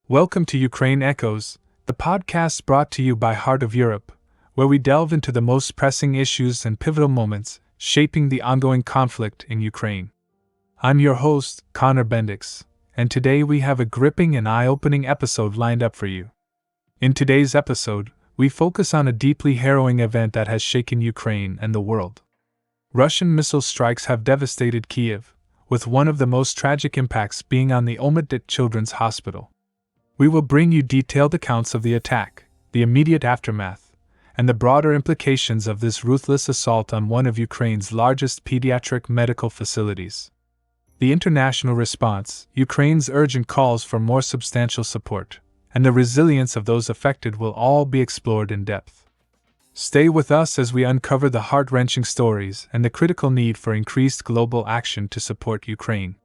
Welcome to Ukraine Echoes, the podcast brought to you by Heart of Europe, where we delve into the most pressing issues and pivotal moments shaping the ongoing conflict in Ukraine. I'm your host, Connor Bendix, and today we have a gripping and eye-opening episode lined up for you. In today's episode, we focus on a deeply harrowing event that has shaken Ukraine and the world. Russian missile strikes have devastated Kyiv, with one of the most tragic impacts being on the Ohmatdyt Children's Hospital. We will bring you detailed accounts of the attack, the immediate aftermath, and the broader implications of this ruthless assault on one of Ukraine's largest pediatric medical facilities. The international response, Ukraine's urgent calls for more substantial support, and the resilience of those affected will all be explored in depth. Stay with us as we uncover the heart-wrenching stories and the critical need for increased global action to support Ukraine.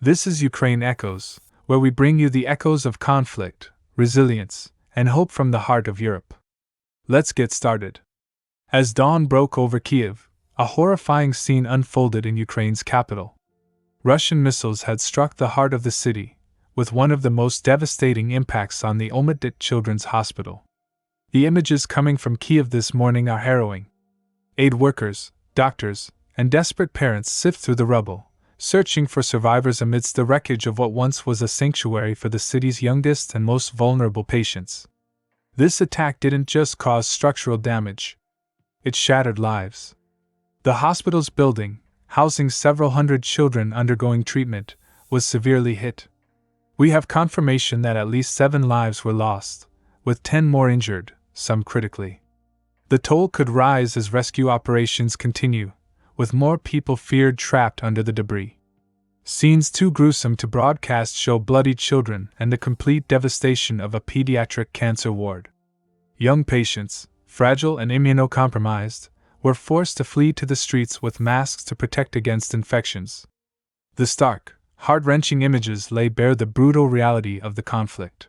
This is Ukraine Echoes, where we bring you the echoes of conflict, resilience, and hope from the heart of Europe. Let's get started. As dawn broke over Kyiv, a horrifying scene unfolded in Ukraine's capital. Russian missiles had struck the heart of the city, with one of the most devastating impacts on the Ohmatdyt Children's Hospital. The images coming from Kyiv this morning are harrowing. Aid workers, doctors, and desperate parents sift through the rubble, searching for survivors amidst the wreckage of what once was a sanctuary for the city's youngest and most vulnerable patients. This attack didn't just cause structural damage. It shattered lives. The hospital's building, housing several hundred children undergoing treatment, was severely hit. We have confirmation that at least 7 lives were lost, with 10 more injured, some critically. The toll could rise as rescue operations continue, with more people feared trapped under the debris. Scenes too gruesome to broadcast show bloody children and the complete devastation of a pediatric cancer ward. Young patients, fragile and immunocompromised, were forced to flee to the streets with masks to protect against infections. The stark, heart-wrenching images lay bare the brutal reality of the conflict.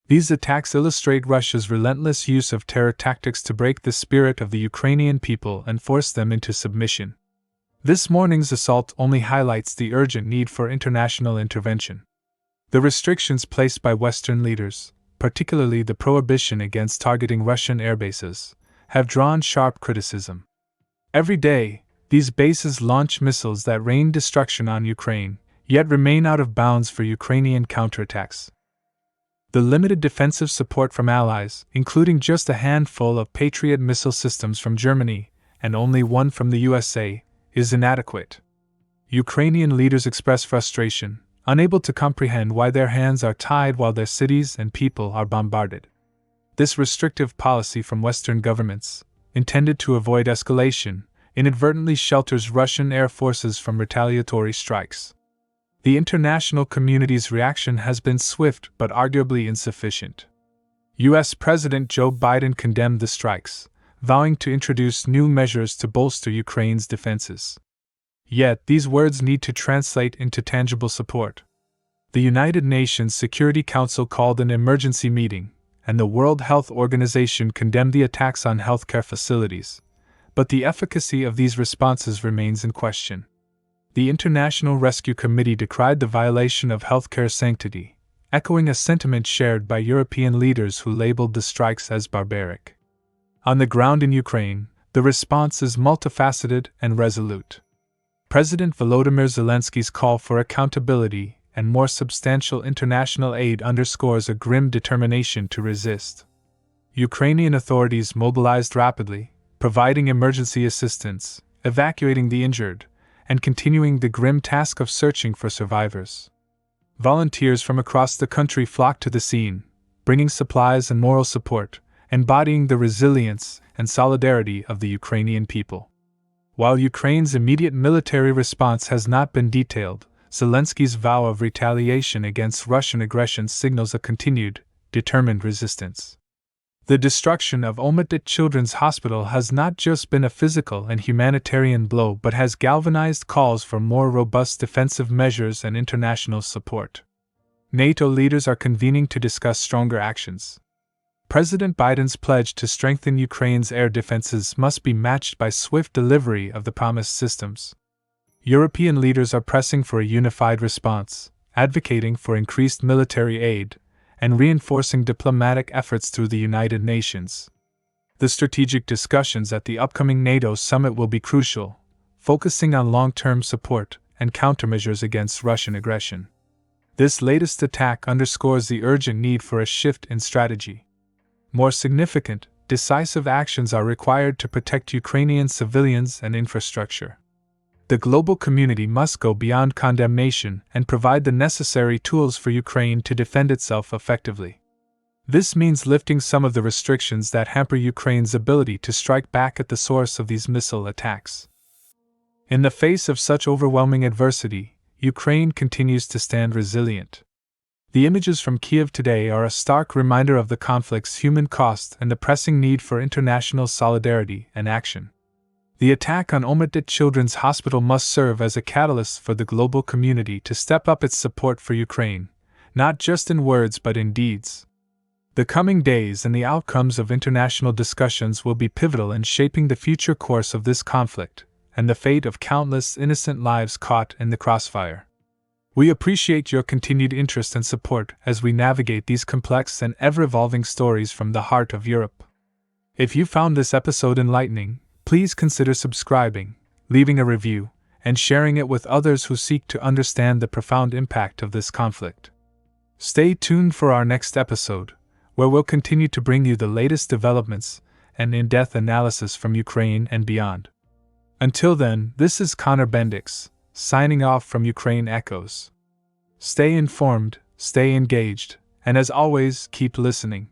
These attacks illustrate Russia's relentless use of terror tactics to break the spirit of the Ukrainian people and force them into submission. This morning's assault only highlights the urgent need for international intervention. The restrictions placed by Western leaders, particularly the prohibition against targeting Russian airbases, have drawn sharp criticism. Every day, these bases launch missiles that rain destruction on Ukraine, yet remain out of bounds for Ukrainian counterattacks. The limited defensive support from allies, including just a handful of Patriot missile systems from Germany and only one from the USA, is inadequate. Ukrainian leaders express frustration, unable to comprehend why their hands are tied while their cities and people are bombarded. This restrictive policy from Western governments, intended to avoid escalation, inadvertently shelters Russian air forces from retaliatory strikes. The international community's reaction has been swift but arguably insufficient. U.S. President Joe Biden condemned the strikes, vowing to introduce new measures to bolster Ukraine's defenses. Yet these words need to translate into tangible support. The United Nations Security Council called an emergency meeting, and the World Health Organization condemned the attacks on healthcare facilities, but the efficacy of these responses remains in question. The International Rescue Committee decried the violation of healthcare sanctity, echoing a sentiment shared by European leaders who labeled the strikes as barbaric. On the ground in Ukraine, the response is multifaceted and resolute. President Volodymyr Zelensky's call for accountability and more substantial international aid underscores a grim determination to resist. Ukrainian authorities mobilized rapidly, providing emergency assistance, evacuating the injured, and continuing the grim task of searching for survivors. Volunteers from across the country flocked to the scene, bringing supplies and moral support, embodying the resilience and solidarity of the Ukrainian people. While Ukraine's immediate military response has not been detailed, Zelensky's vow of retaliation against Russian aggression signals a continued, determined resistance. The destruction of Ohmatdyt Children's Hospital has not just been a physical and humanitarian blow but has galvanized calls for more robust defensive measures and international support. NATO leaders are convening to discuss stronger actions. President Biden's pledge to strengthen Ukraine's air defenses must be matched by swift delivery of the promised systems. European leaders are pressing for a unified response, advocating for increased military aid, and reinforcing diplomatic efforts through the United Nations. The strategic discussions at the upcoming NATO summit will be crucial, focusing on long-term support and countermeasures against Russian aggression. This latest attack underscores the urgent need for a shift in strategy. More significant, decisive actions are required to protect Ukrainian civilians and infrastructure. The global community must go beyond condemnation and provide the necessary tools for Ukraine to defend itself effectively. This means lifting some of the restrictions that hamper Ukraine's ability to strike back at the source of these missile attacks. In the face of such overwhelming adversity, Ukraine continues to stand resilient. The images from Kyiv today are a stark reminder of the conflict's human cost and the pressing need for international solidarity and action. The attack on Ohmatdyt Children's Hospital must serve as a catalyst for the global community to step up its support for Ukraine, not just in words but in deeds. The coming days and the outcomes of international discussions will be pivotal in shaping the future course of this conflict and the fate of countless innocent lives caught in the crossfire. We appreciate your continued interest and support as we navigate these complex and ever-evolving stories from the heart of Europe. If you found this episode enlightening, please consider subscribing, leaving a review, and sharing it with others who seek to understand the profound impact of this conflict. Stay tuned for our next episode, where we'll continue to bring you the latest developments and in-depth analysis from Ukraine and beyond. Until then, this is Connor Bendix, signing off from Ukraine Echoes. Stay informed, stay engaged, and as always, keep listening.